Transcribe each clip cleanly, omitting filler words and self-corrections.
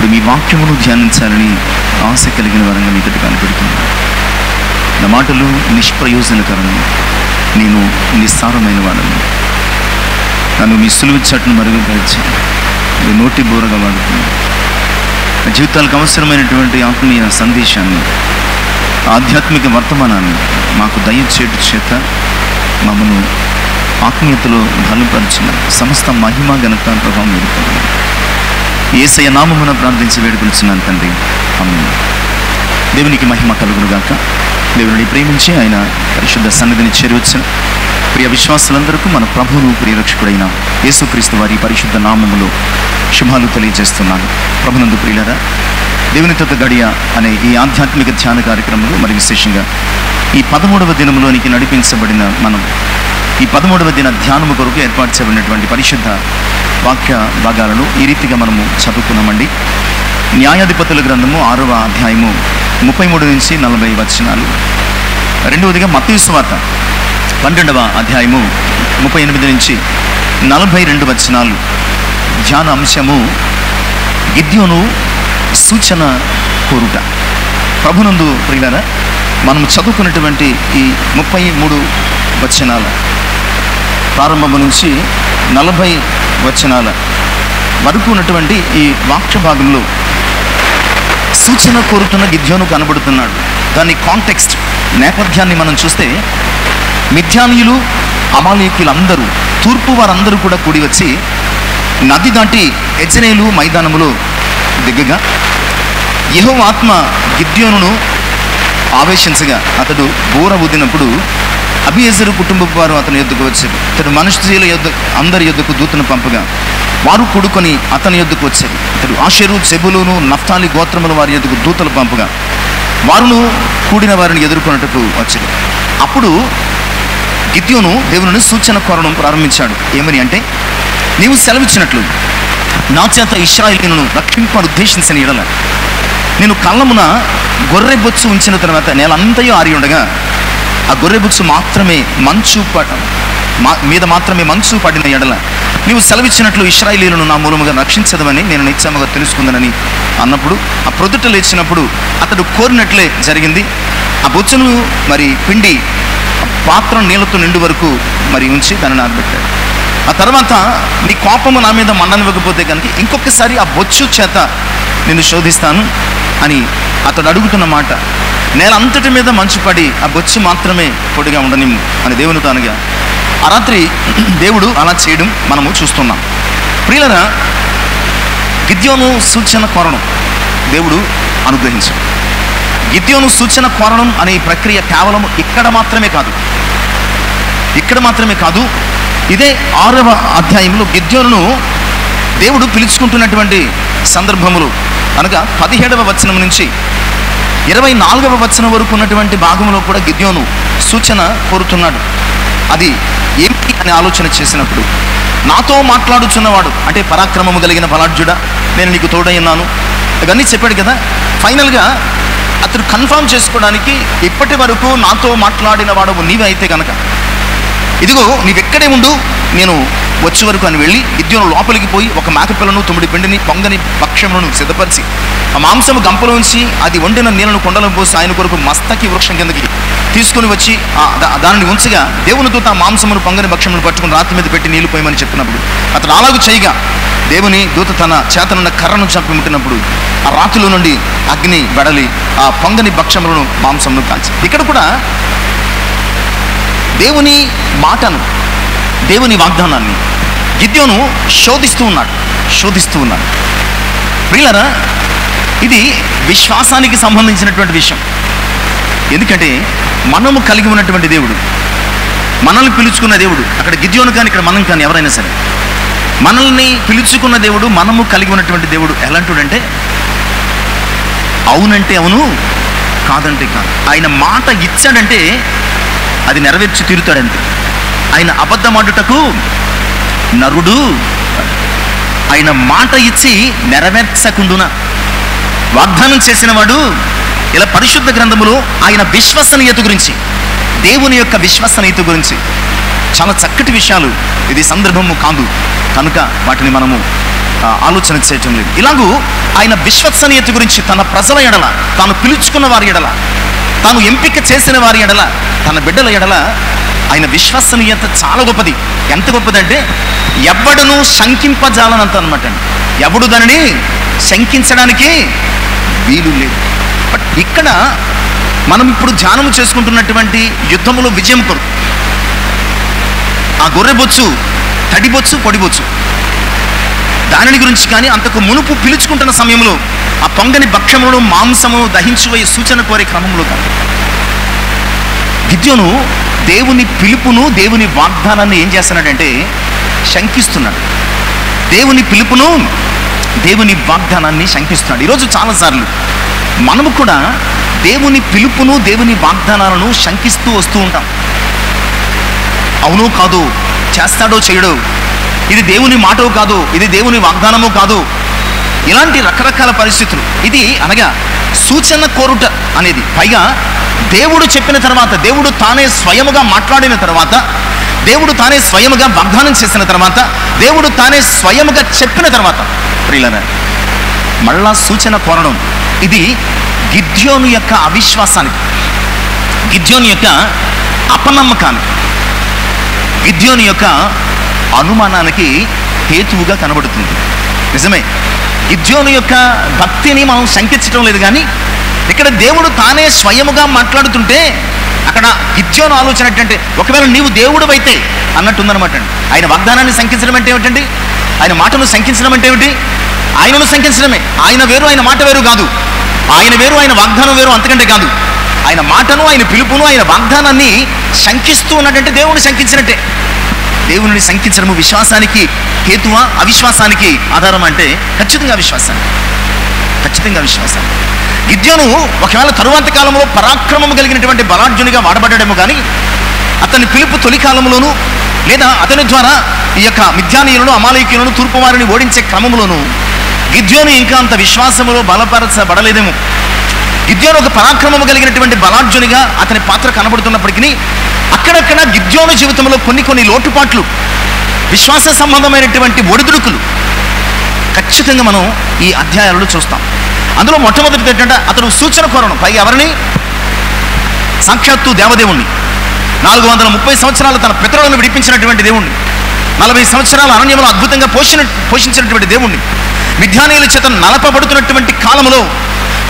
ఇప్పుడు మీ వాక్యమును ధ్యానించాలని ఆశ కలిగిన వరంగా మీ ఎదుట కనపెడుతున్నాను. నా మాటలు నిష్ప్రయోజనకరము, నేను నిస్సారమైన వాడను. నన్ను మీ సులువు చాటును మరుగుపరిచి మీ నోటి బోరగా వాడుతున్నాను. నా జీవితాలకు అవసరమైనటువంటి ఆత్మీయ సందేశాన్ని, ఆధ్యాత్మిక వర్తమానాన్ని మాకు దయచేటు చేత మమ్మను ఆత్మీయతలో బలపరిచిన సమస్త మహిమ ఘనత ప్రభావం వేడుకున్నాను. యేసయ్య నామమున ప్రార్థించి వేడుకొలుచున్నాను తండ్రి, ఆమేన్. దేవునికి మహిమ కలుగునుగాక. దేవుని ప్రేమించి ఆయన పరిశుద్ధ సన్నిధిని చేరవచ్చిన ప్రియ విశ్వాసులందరికీ మన ప్రభువును ప్రియరక్షకుడైన యేసుక్రీస్తు వారి పరిశుద్ధ నామములో శుభాలు తెలియజేస్తున్నాను. ప్రభునందు ప్రియులారా, దేవునితో గడియ అనే ఈ ఆధ్యాత్మిక ధ్యాన కార్యక్రమంలో మరి విశేషంగా ఈ 13వ దినంలోనికి నడిపించబడిన మనం ఈ 13వ దిన ధ్యానము కొరకు ఏర్పాటు చేయబడినటువంటి పరిశుద్ధ వాక్య భాగాలను ఈ రీతిగా మనము చదువుకున్నామండి. న్యాయాధిపతుల గ్రంథము 6వ అధ్యాయము 33 నుంచి 40 వచనాలు. రెండవదిగా మత్తయి సువార్త 12వ అధ్యాయము 38 నుంచి 42 వచనాలు. ధ్యాన అంశము గిద్యోను సూచన కోరుట. ప్రభునందు ప్రియులారా, మనం చదువుకున్నటువంటి ఈ 33 వచనాల ప్రారంభము నుంచి 40 వచనాల వరకు ఉన్నటువంటి ఈ వాక్య భాగంలో సూచన కోరుతున్న గిద్యోను కనబడుతున్నాడు. దాని కాంటెక్స్ట్, నేపథ్యాన్ని మనం చూస్తే మిద్యానీయులు, అమాలేకీయులందరూ, తూర్పు వారందరూ కూడా కూడి వచ్చి నది దాటి ఎజ్రేలు మైదానములో దిగగా యెహోవా ఆత్మ గిద్యోనును ఆవేశించగా అతడు బోర ఊదినప్పుడు అబీయెజరు కుటుంబపు వారు అతని యొద్దకు వచ్చారు. ఇతడు మనుష్యుల యొద్ద అందరి యొద్దకు దూతను పంపగా వారు కూడుకొని అతని యొద్దకు వచ్చారు. ఇతడు ఆషేరు, జెబూలూను, నఫ్తాలి గోత్రముల వారి యొద్దకు దూతలు పంపగా వారును కూడిన వారిని ఎదుర్కొన్నట్టుకు వచ్చారు. అప్పుడు గిద్యోను దేవుని సూచన కోరడం ప్రారంభించాడు. ఏమని అంటే, నీవు సెలవిచ్చినట్లు నా చేత ఇశ్రాయేలును రక్షింపను ఉద్దేశించిన ఎడల నేను కళ్ళమున గొర్రె బొచ్చు ఉంచిన తర్వాత నేలంతయు ఆరి ఉండగా ఆ గొర్రె బొచ్చు మాత్రమే మీద మాత్రమే మంచు పడిన ఎడల నీవు సెలవిచ్చినట్లు ఇశ్రాయేలీయులను నా మూలముగా రక్షించదమని నేను నిశ్చయముగా తెలుసుకుందనని అన్నప్పుడు ఆ ప్రొద్దుట లేచినప్పుడు అతడు కోరినట్లే జరిగింది. ఆ బొచ్చును మరి పిండి పాత్ర నీళ్లతో నిండు వరకు మరి ఉంచి దానిని ఆరబెట్టాడు. ఆ తర్వాత నీ కోపము నా మీద మండనివ్వకపోతే కనుక ఇంకొకసారి ఆ బొచ్చు చేత నిన్ను శోధిస్తాను అని అతడు అడుగుతున్న మాట. నేల అంతటి మీద మంచు పడి ఆ బొచ్చు మాత్రమే పొడిగా ఉండనిమ్ము అని దేవునితో అనగా ఆ రాత్రి దేవుడు అలా చేయడం మనము చూస్తున్నాం. ప్రియులరా, గిద్యోను సూచన కోరడం దేవుడు అనుగ్రహించాడు. గిద్యోను సూచన కోరడం అనే ప్రక్రియ కేవలం ఇక్కడ మాత్రమే కాదు, ఇదే 6వ అధ్యాయంలో గిద్యోనును దేవుడు పిలుచుకుంటున్నటువంటి సందర్భములు అనగా 17వ వచనం నుంచి 24వ వచనం వరకు ఉన్నటువంటి భాగంలో కూడా గిద్యోను సూచన కోరుతున్నాడు. అది ఏమిటి అని ఆలోచన చేసినప్పుడు, నాతో మాట్లాడుచున్నవాడు అంటే పరాక్రమము కలిగిన బలాఢ్యుడా, నేను నీకు తోడైనాను, ఇవన్నీ చెప్పాడు కదా. ఫైనల్గా అతడు కన్ఫర్మ్ చేసుకోవడానికి, ఇప్పటి వరకు నాతో మాట్లాడిన వాడు నీవే అయితే కనుక ఇదిగో నీవెక్కడే ఉండు, నేను వచ్చే వరకు అని వెళ్ళి గిద్యోను లోపలికి పోయి ఒక మేకపిల్లను, 9 పిండిని, పొంగని భక్ష్యములను సిద్ధపరిచి ఆ మాంసము గంపలోంచి అది వండిన నీళ్ళను కొండలను పోసి ఆయన కొరకు మస్తకి వృక్షం కిందకి తీసుకుని వచ్చి దానిని ఉంచగా దేవుని దూత ఆ మాంసమును, పొంగని భక్ష్యమును పట్టుకుని రాతి మీద పెట్టి నీళ్లు పోయమని చెప్పినప్పుడు అతడు అలాగూ చేయగా దేవుని దూత తన చేతనున్న కర్రను చంపి ముట్టినప్పుడు ఆ రాతిలో నుండి అగ్ని వెడలి ఆ పొంగని భక్ష్యములను, మాంసమును కాల్చి. ఇక్కడ కూడా దేవుని మాటను, దేవుని వాగ్దానాన్ని గిద్యోను శోధిస్తూ ఉన్నాడు. ప్రియులారా, ఇది విశ్వాసానికి సంబంధించినటువంటి విషయం. ఎందుకంటే మనము కలిగి ఉన్నటువంటి దేవుడు, మనల్ని పిలుచుకున్న దేవుడు, అక్కడ గిద్యోను కానీ ఇక్కడ మనం కానీ ఎవరైనా సరే మనల్ని పిలుచుకున్న దేవుడు, మనము కలిగి ఉన్నటువంటి దేవుడు ఎలాంటివాడంటే అవునంటే అవును, కాదంటే కాదు. ఆయన మాట ఇచ్చాడంటే అది నెరవేర్చి తీరుతాడంతే. ఆయన అబద్ధమాడుటకు నరుడు, ఆయన మాట ఇచ్చి నెరవేర్చకుండునా వాగ్దానం చేసిన వాడు. ఇలా పరిశుద్ధ గ్రంథములో ఆయన విశ్వసనీయత గురించి, దేవుని యొక్క విశ్వసనీయత గురించి చాలా చక్కటి విషయాలు. ఇది సందర్భము కాదు కనుక వాటిని మనము ఆలోచన చేయటం లేదు. ఇలాగూ ఆయన విశ్వసనీయత గురించి తన ప్రజల ఎడల, తాను పిలుచుకున్న వారి ఎడల, తాను ఎంపిక చేసిన వారి ఎడల, తన బిడ్డల ఎడల ఆయన విశ్వసనీయత చాలా గొప్పది. ఎంత గొప్పదంటే ఎవడును శంకింపజాలనంత అనమాట అండి. ఎవడు దానిని శంకించడానికి వీలు లేదు. బట్ ఇక్కడ మనం ఇప్పుడు ధ్యానం చేసుకుంటున్నటువంటి యుద్ధములో విజయం కొరకు ఆ గొర్రెబొచ్చు, తడిబొచ్చు, పొడిబొచ్చు దానిని గురించి కానీ, అంతకు మునుపు పిలుచుకుంటున్న సమయంలో ఆ పొంగని భక్ష్యమును మాంసమును దహించువయ్యే సూచన కోరే క్రమంలో కాదు. గిద్యోను దేవుని పిలుపును, దేవుని వాగ్దానాన్ని ఏం చేస్తున్నాడంటే శంకిస్తున్నాడు. దేవుని పిలుపును, దేవుని వాగ్దానాన్ని శంకిస్తున్నాడు. ఈరోజు చాలాసార్లు మనము కూడా దేవుని పిలుపును, దేవుని వాగ్దానాలను శంకిస్తూ వస్తూ ఉంటాం. అవునో కాదు, చేస్తాడో చేయడో, ఇది దేవుని మాటో కాదు, ఇది దేవుని వాగ్దానమో కాదు, ఇలాంటి రకరకాల పరిస్థితులు. ఇది అనగా సూచన కోరుట అనేది. పైగా దేవుడు చెప్పిన తర్వాత, దేవుడు తానే స్వయముగా మాట్లాడిన తర్వాత, దేవుడు తానే స్వయముగా వాగ్దానం చేసిన తర్వాత, దేవుడు తానే స్వయముగా చెప్పిన తర్వాత ప్రియులారా మళ్ళా సూచన కోరడం. ఇది గిద్యోను యొక్క అవిశ్వాసానికి, గిద్యోను యొక్క అపనమ్మకానికి, గిద్యోను యొక్క అనుమానానికి హేతువుగా కనబడుతుంది. నిజమే, గిద్యోను యొక్క భక్తిని మనం శంకించడం లేదు, కానీ ఇక్కడ దేవుడు తానే స్వయముగా మాట్లాడుతుంటే అక్కడ గిద్యోను ఆలోచన ఏంటంటే, ఒకవేళ నీవు దేవుడు అయితే అన్నట్టుందనమాట అండి. ఆయన వాగ్దానాన్ని శంకించడం అంటే ఏమిటండి? ఆయన మాటను శంకించడం అంటే ఏమిటి? ఆయనను శంకించడమే. ఆయన వేరు, ఆయన మాట వేరు కాదు. ఆయన వేరు, ఆయన వాగ్దానం వేరు, అంతకంటే కాదు. ఆయన మాటను, ఆయన పిలుపును, ఆయన వాగ్దానాన్ని శంకిస్తూ ఉన్నట్టంటే దేవుని శంకించినట్టే. దేవుని శంకించడము విశ్వాసానికి హేతువా, అవిశ్వాసానికి ఆధారం అంటే ఖచ్చితంగా అవిశ్వాసాన్ని, ఖచ్చితంగా అవిశ్వాసాన్ని. గిద్యోను ఒకవేళ తరువాతి కాలంలో పరాక్రమము కలిగినటువంటి బలాఢ్యునిగా వాడబడ్డాడేమో కానీ అతని పిలుపు తొలి కాలంలోనూ లేదా అతని ద్వారా ఈ యొక్క మిద్యానీయులను, అమాలేకీయులను, తూర్పు వారిని ఓడించే క్రమంలోనూ గిద్యోను ఇంకా అంత విశ్వాసములో బలపరచబడలేదేమో. గిద్యోను ఒక పరాక్రమము కలిగినటువంటి బలాఢ్యునిగా అతని పాత్ర కనబడుతున్నప్పటికీ అక్కడక్కడ గిద్యోను జీవితంలో కొన్ని లోటుపాట్లు, విశ్వాస సంబంధమైనటువంటి ఒడిదుడుకులు ఖచ్చితంగా మనం ఈ అధ్యాయాలలో చూస్తాం. అందులో మొట్టమొదటిది ఏంటంటే అతడు సూచన కోరడం. పైగా ఎవరిని? సాక్షాత్తు దేవదేవుణ్ణి. 430 సంవత్సరాలు తన పితరులను విడిపించినటువంటి దేవుణ్ణి, 40 సంవత్సరాల అరణ్యంలో అద్భుతంగా పోషించినటువంటి దేవుణ్ణి, మిద్యానీయుల చేత నలపబడుతున్నటువంటి కాలంలో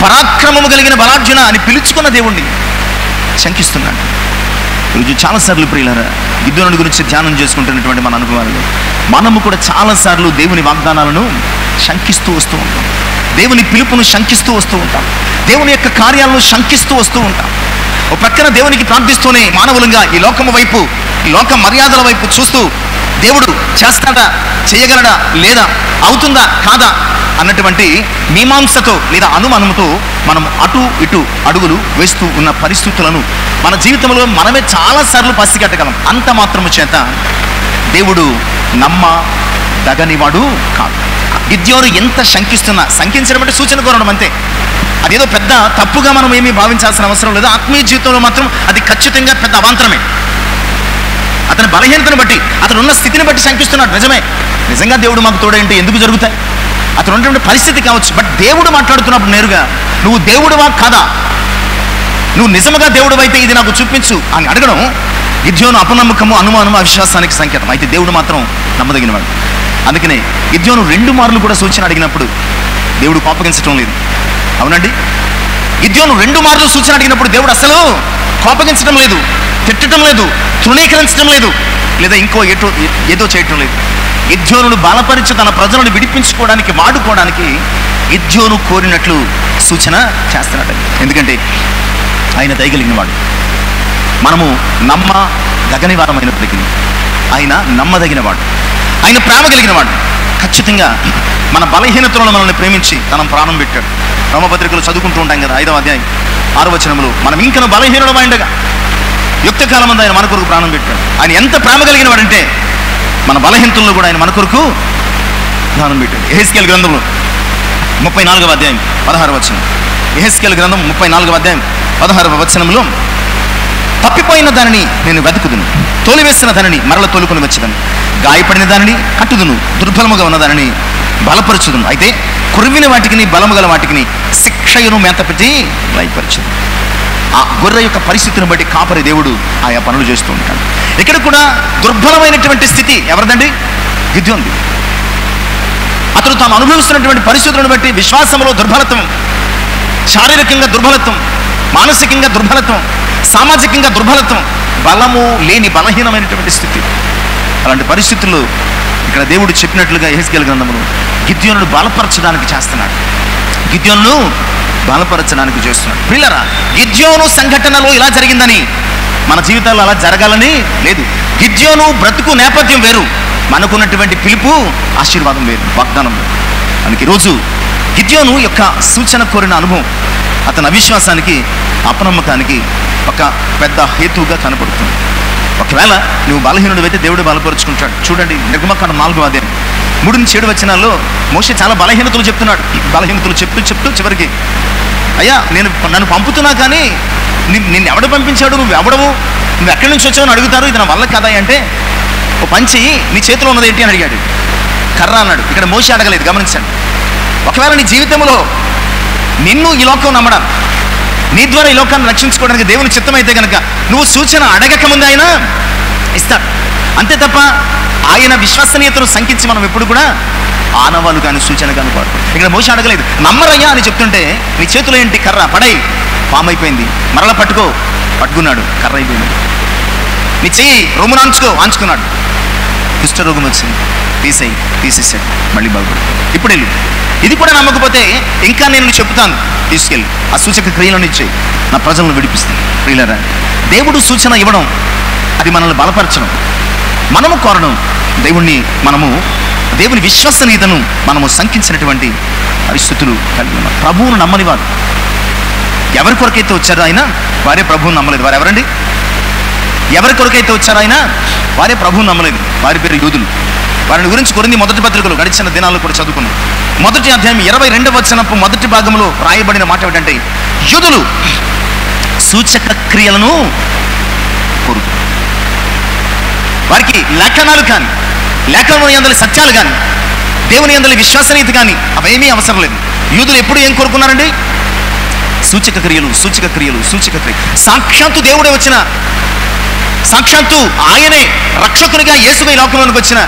పరాక్రమము కలిగిన బలాఢ్యున అని పిలుచుకున్న దేవుణ్ణి శంకిస్తున్నాడు. ఈరోజు చాలాసార్లు ప్రియులారా గిద్యోను గురించి ధ్యానం చేసుకుంటున్నటువంటి మన అనుభవాలు, మనము కూడా చాలాసార్లు దేవుని వాగ్దానాలను శంకిస్తూ వస్తూ ఉంటాం, దేవుని పిలుపును శంకిస్తూ వస్తూ ఉంటాం, దేవుని యొక్క కార్యాలను శంకిస్తూ వస్తూ ఉంటాం. ఒక పక్కన దేవునికి ప్రార్థిస్తూనే మానవులంగా ఈ లోకము వైపు, ఈ లోక మర్యాదల వైపు చూస్తూ దేవుడు చేస్తాడా, చేయగలడా, లేదా అవుతుందా కాదా అన్నటువంటి మీమాంసతో లేదా అనుమానంతో మనం అటు ఇటు అడుగులు వేస్తూ ఉన్న పరిస్థితులను మన జీవితంలో మనమే చాలాసార్లు పసిగట్టగలం. అంత మాత్రము చేత దేవుడు నమ్మదగనివాడు కాదు. గిద్యోను ఎంత శంకిస్తున్నా, శంకించడం అంటే సూచన కోరడం అంతే. అదేదో పెద్ద తప్పుగా మనం ఏమీ భావించాల్సిన అవసరం లేదు. ఆత్మీయ జీవితంలో మాత్రం అది ఖచ్చితంగా పెద్ద అవాంతరమే. అతని బలహీనతను బట్టి, అతను ఉన్న స్థితిని బట్టి శంకిస్తున్నాడు. నిజంగా దేవుడు మాకు తోడంటే ఎందుకు జరుగుతాయి? అతను ఉన్నటువంటి పరిస్థితి కావచ్చు. బట్ దేవుడు మాట్లాడుతున్నప్పుడు నేరుగా నువ్వు దేవుడువా కాదా, నువ్వు నిజముగా దేవుడు అయితే ఇది నాకు చూపించు అని అడగడం గిద్యోను అపనమ్మకము, అనుమానము, అవిశ్వాసానికి సంకేతం. అయితే దేవుడు మాత్రం నమ్మదగినవాడు. అందుకనే గిద్యోను 2 మార్లు కూడా సూచన అడిగినప్పుడు దేవుడు కోపగించడం లేదు. అవునండి, గిద్యోను 2 మార్లు సూచన అడిగినప్పుడు దేవుడు అసలు కోపగించడం లేదు, తిట్టడం లేదు, తృణీకరించడం లేదు, లేదా ఇంకో ఏదో చేయటం లేదు. గిద్యోనును బలపరిచి తన ప్రజలను విడిపించుకోవడానికి, వాడుకోవడానికి గిద్యోను కోరినట్లు సూచన చేస్తున్నాడు. ఎందుకంటే ఆయన దయగలిగినవాడు. మనము నమ్మదగని వారమైనప్పటికీ ఆయన నమ్మదగినవాడు, ఆయన ప్రేమ కలిగినవాడు. ఖచ్చితంగా మన బలహీనతలను మనల్ని ప్రేమించి తన ప్రాణం పెట్టాడు. రోమపత్రికలు చదువుకుంటూ ఉంటాం కదా, 5వ అధ్యాయం 6వ వచనంలో మనం ఇంకను బలహీనుడమైండగా యుక్త కాలం అందు ఆయన మన కొరకు ప్రాణం పెట్టాడు. ఆయన ఎంత ప్రేమ కలిగిన వాడంటే మన బలహీనతల్లో కూడా ఆయన మన కొరకు ప్రాణం పెట్టాడు. యెహెజ్కేలు గ్రంథంలో 34వ అధ్యాయం 16వ వచనం, యెహెజ్కేలు గ్రంథం 34వ అధ్యాయం 16వ వచనంలో తప్పిపోయిన దానిని నేను వెతుకుదును, తోలివేసిన దానిని మరల తోలుకొని వచ్చేదాన్ని, గాయపడిన దానిని కట్టుదును, దుర్బలముగా ఉన్న దానిని బలపరచుదును. అయితే కురివిన వాటికి బలము గల వాటికి శిక్షయును మేత పెట్టి లయపరచుదు. ఆ గొర్రె యొక్క పరిస్థితిని బట్టి కాపరి దేవుడు ఆయా పనులు చేస్తూ ఉంటాడు. ఇక్కడ కూడా దుర్బలమైనటువంటి స్థితి ఎవరిదండి? గిద్యోనుది. అతడు తాను అనుభవిస్తున్నటువంటి పరిస్థితులను బట్టి విశ్వాసంలో దుర్బలత్వం, శారీరకంగా దుర్బలత్వం, మానసికంగా దుర్బలత్వం, సామాజికంగా దుర్బలత్వం, బలము లేని బలహీనమైనటువంటి స్థితి. అలాంటి పరిస్థితుల్లో ఇక్కడ దేవుడు చెప్పినట్లుగా యెహెజ్కేలు గ్రంథములో గిద్యోనును బలపరచడానికి చేస్తున్నాడు. గిద్యోనును బలపరచడానికి చేస్తున్నాడు. ప్రియులారా, గిద్యోను సంఘటనలో ఇలా జరిగిందని మన జీవితాల్లో అలా జరగాలని లేదు. గిద్యోను బ్రతుకు నేపథ్యం వేరు, మనకున్నటువంటి పిలుపు ఆశీర్వాదం వేరు, వాగ్దానం వేరు. మనకి ఈరోజు గిద్యోను యొక్క సూచన కోరిన అనుభవం అతని అవిశ్వాసానికి, అపనమ్మకానికి ఒక పెద్ద హేతువుగా కనపడుతుంది. ఒకవేళ నువ్వు బలహీనుడివైతే దేవుడు బలపరుచుకుంటాడు. చూడండి, నిర్గమకాండం 4వ అధ్యాయం 3-7 వచనాల్లో మోషే చాలా బలహీనతలు చెప్తున్నాడు. బలహీనతలు చెప్తూ చివరికి, అయ్యా నన్ను పంపుతున్నా కానీ నిన్ను ఎవడు పంపించాడు, నువ్వు ఎవడవు, నువ్వు ఎక్కడి నుంచి వచ్చావు అని అడుగుతారు. ఇది నా వల్ల కదా అంటే, ఓ పంచి నీ చేతిలో ఉన్నది ఏంటి అని అడిగాడు. కర్ర అన్నాడు. ఇక్కడ మోషే అడగలేదు, గమనించండి. ఒకవేళ నీ జీవితంలో నిన్ను ఈ లోకం నమ్మడం, నీ ద్వారా ఈ లోకాన్ని రక్షించుకోవడానికి దేవుని చిత్తమైతే కనుక నువ్వు సూచన అడగకముందు ఆయన ఇస్తాడు. అంతే తప్ప ఆయన విశ్వసనీయతను శంకించి మనం ఎప్పుడు కూడా ఆనవాళ్ళు కానీ సూచన కానీ పాడు. ఇక్కడ మోషే అడగలేదు. నమ్మరయ్యా అని చెప్తుంటే, నీ చేతిలో ఏంటి? కర్ర, పడై, పాము అయిపోయింది. మరలా పట్టుకున్నాడు, కర్ర అయిపోయింది. నీ చెయ్యి రొమ్మును ఆంచుకున్నాడు, కుష్ఠరోగం వచ్చింది, తీసేసాడు, మళ్ళీ బాగుపడు, ఇప్పుడు వెళ్ళు. ఇది కూడా నమ్మకపోతే ఇంకా నేను చెప్తాను, తీసుకెళ్ళి ఆ సూచక క్రియలను ఇచ్చేయి, నా ప్రజలను విడిపిస్తాను. ప్రియులారా, దేవుడు సూచన ఇవ్వడం అది మనల్ని బలపరచడం, మనము కోరడం, దేవుని విశ్వసనీయతను మనము శంకించినటువంటి పరిస్థితులు కలిగి ఉన్నాం. ప్రభువును నమ్మని వారు ఎవరి కొరకైతే వచ్చారో ఆయన వారే ప్రభువును నమ్మలేదు. వారు ఎవరండి? ఎవరి కొరకైతే వచ్చారో ఆయన వారే ప్రభువును నమ్మలేదు. వారి పేరు యూదులు. వారిని గురించి కొరింథీ మొదటి పత్రికలు గడిచిన దినాల్లో కూడా చదువుకున్నాం. 1వ అధ్యాయం 22వ వచనపు మొదటి భాగంలో రాయబడిన మాట ఏమిటంటే, యూదులు సూచక క్రియలను కోరుకు, వారికి లేఖనాలు కానీ, లేఖనం యందలి సత్యాలు కానీ, దేవుని యందలి విశ్వసనీయత కానీ అవేమీ అవసరం లేదు. యూదులు ఎప్పుడు ఏం కోరుకున్నారండి? సూచక క్రియలు. సాక్షాత్తు దేవుడే వచ్చిన, సాక్షాత్తు ఆయనే రక్షకునిగా యేసుగా ఈ లోకంలోనికి వచ్చిన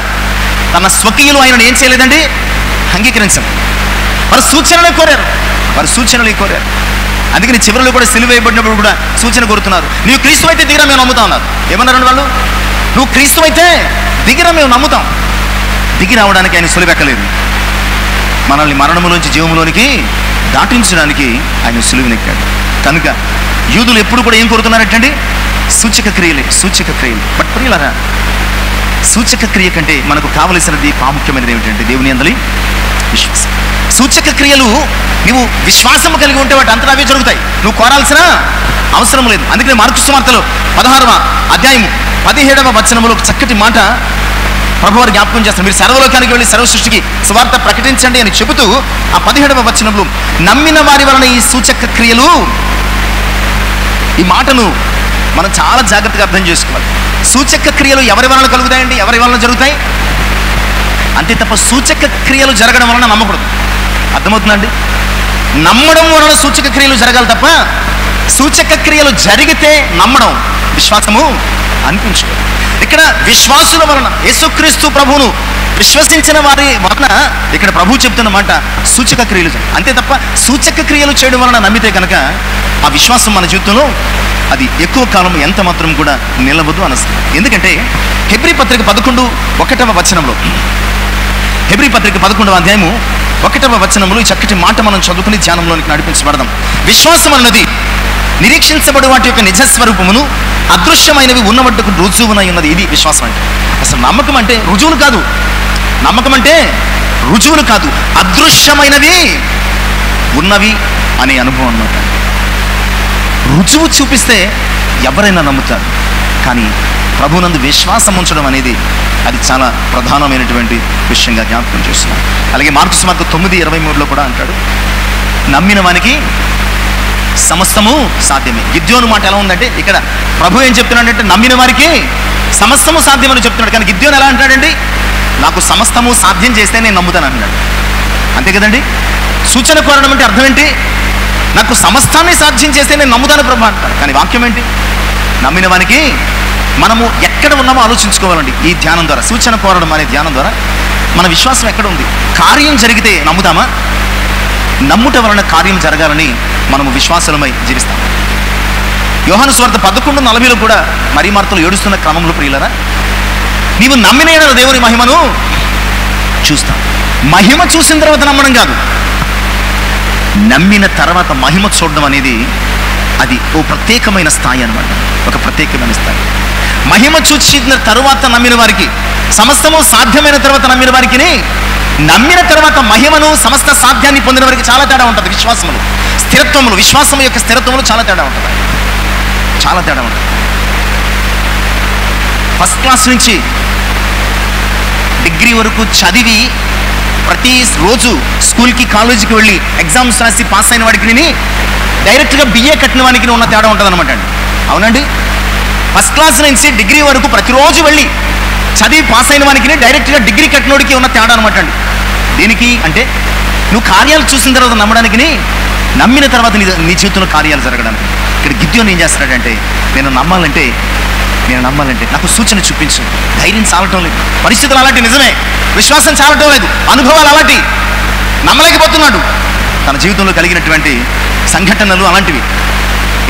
తన స్వకీయులు ఆయనను ఏం చేయలేదండి? అంగీకరించండి. వారు సూచనలే కోరారు. అందుకని చివరిలో కూడా సిలువ వేయబడినప్పుడు కూడా సూచన కోరుతున్నారు. నువ్వు క్రీస్తు అయితే దిగిరా, మేము నమ్ముతాం అన్నారు. ఏమన్నారండి వాళ్ళు? నువ్వు క్రీస్తు అయితే దిగిరా, మేము నమ్ముతాం. దిగి రావడానికి ఆయన సులువెక్కలేదు. మనల్ని మరణములోంచి జీవములోనికి దాటించడానికి ఆయన సులువునెక్కాడు. కనుక యూదులు ఎప్పుడు కూడా ఏం కోరుతున్నారంటండి? సూచక క్రియలు. బట్ ప్రియులారా, సూచక క్రియ కంటే మనకు కావలసినది ప్రాముఖ్యమైనది ఏమిటంటే దేవుని యందలి విశ్వాసం. సూచక క్రియలు నువ్వు విశ్వాసం కలిగి ఉంటే వాటి అంతటా అవే జరుగుతాయి. నువ్వు కోరాల్సిన అవసరం లేదు. అందుకని మార్కు సువార్తలో 16వ అధ్యాయం 17వ వచనములో చక్కటి మాట ప్రభువారు జ్ఞాపకం చేస్తారు. మీరు సర్వలోకానికి వెళ్ళి సర్వ సృష్టికి సువార్త ప్రకటించండి అని చెబుతూ ఆ 17వ వచనంలో నమ్మిన వారి వలన ఈ సూచక క్రియలు, ఈ మాటను మనం చాలా జాగ్రత్తగా అర్థం చేసుకోవాలి. సూచక క్రియలు ఎవరి వలన కలుగుతాయండి? ఎవరి వలన జరుగుతాయి? అంతే తప్ప సూచక క్రియలు జరగడం వలన నమ్మకూడదు. అర్థమవుతుందండి? నమ్మడం వలన సూచక క్రియలు జరగాలి తప్ప సూచక క్రియలు జరిగితే నమ్మడం, విశ్వాసము అనిపించుకోదు. ఇక్కడ విశ్వాసుల వలన, యేసుక్రీస్తు ప్రభువును విశ్వసించిన వారి వలన ఇక్కడ ప్రభు చెప్తున్న మాట సూచక క్రియలు. అంతే తప్ప సూచక క్రియలు చేయడం వలన నమ్మితే కనుక ఆ విశ్వాసం మన జీవితంలో అది ఎక్కువ కాలం ఎంత మాత్రం కూడా నిలవదు అనస్తుంది. ఎందుకంటే హెబ్రీ పత్రిక 11:1వ వచనంలో, హెబ్రీ పత్రిక 11వ అధ్యాయము 1వ వచనంలో ఈ చక్కటి మాట మనం చదువుకుని ధ్యానంలోనికి నడిపించబడదాం. విశ్వాసం అన్నది నిరీక్షించబడి వాటి యొక్క నిజస్వరూపమును, అదృశ్యమైనవి ఉన్నవట్టుకు రుజువునై ఉన్నది. ఇది విశ్వాసం అంటే. అసలు నమ్మకం అంటే రుజువులు కాదు. నమ్మకం అంటే రుజువులు కాదు, అదృశ్యమైనవి ఉన్నవి అనే అనుభవం అన్నమాట. రుజువు చూపిస్తే ఎవరైనా నమ్ముతారు. కానీ ప్రభునందు విశ్వాసం ఉంచడం అనేది అది చాలా ప్రధానమైనటువంటి విషయంగా జ్ఞాపకం చేస్తున్నాను. అలాగే మార్కు సువార్త 9:23లో కూడా అంటాడు, నమ్మిన వానికి సమస్తము సాధ్యమే. గిద్యోను మాట ఎలా ఉందంటే, ఇక్కడ ప్రభు ఏం చెప్తున్నాడంటే నమ్మిన వారికి సమస్తము సాధ్యమని చెప్తున్నాడు. కానీ గిద్యోను ఎలా అంటాడండి? నాకు సమస్తము సాధ్యం చేస్తే నేను నమ్ముతాను అంటున్నాడు. అంతే కదండి. సూచన కోరడం అంటే అర్థం ఏంటి? నాకు సమస్తాన్ని సాధ్యం చేస్తే నేను నమ్ముతాను ప్రభు అంటాను. కానీ వాక్యం ఏంటి? నమ్మిన వానికి మనము ఎక్కడ ఉన్నామో ఆలోచించుకోవాలండి. ఈ ధ్యానం ద్వారా, సూచన కోరడం అనే ధ్యానం ద్వారా మన విశ్వాసం ఎక్కడ ఉంది? కార్యం జరిగితే నమ్ముతామా? నమ్ముట వలన కార్యం జరగాలని మనము విశ్వాసలమై జీవిస్తాం. యోహాను సువార్త 11:40లో కూడా మరీ మార్తలు ఏడుస్తున్న క్రమంలో, ప్రియులరా, నీవు నమ్మిన యెడల దేవుని మహిమను చూస్తావు. మహిమ చూసిన తర్వాత నమ్మడం కాదు, నమ్మిన తర్వాత మహిమ చూడడం అనేది అది ఓ ప్రత్యేకమైన స్థాయి అన్నమాట. ఒక ప్రత్యేకమైన స్థాయి. మహిమ చూసిన తరువాత నమ్మిన వారికి, సమస్తము సాధ్యమైన తర్వాత నమ్మిన వారికి, నమ్మిన తర్వాత మహిమను సమస్త సాధ్యాన్ని పొందిన వారికి చాలా తేడా ఉంటుంది. విశ్వాసములు, స్థిరత్వములు, విశ్వాసం యొక్క స్థిరత్వములు చాలా తేడా ఉంటుంది. చాలా తేడా ఉంటుంది. ఫస్ట్ క్లాస్ నుంచి డిగ్రీ వరకు చదివి ప్రతి రోజు స్కూల్కి కాలేజీకి వెళ్ళి ఎగ్జామ్స్ రాసి పాస్ అయిన వాడికి డైరెక్ట్గా బిఏ కట్టిన వానికి ఉన్న తేడా ఉంటుంది అనమాట అండి. అవునండి. ఫస్ట్ క్లాస్ నుంచి డిగ్రీ వరకు ప్రతిరోజు వెళ్ళి చదివి పాస్ అయిన వానికి డైరెక్ట్గా డిగ్రీ కట్టినోడికి ఉన్న తేడా అనమాట అండి. దేనికి అంటే నువ్వు కార్యాలు చూసిన తర్వాత నమ్మడానికి, నమ్మిన తర్వాత నీ జీవితంలో కార్యాలు జరగడానికి. ఇక్కడ గిద్యోను ఏం చేస్తాడంటే, నేను నమ్మాలంటే నాకు సూచన చూపించు. ధైర్యం చాలటం లేదు, పరిస్థితులు అలాంటి, నిజమే, విశ్వాసం చాలటం లేదు, అనుభవాలు అలాంటి, నమ్మలేకపోతున్నాడు. తన జీవితంలో కలిగినటువంటి సంఘటనలు అలాంటివి.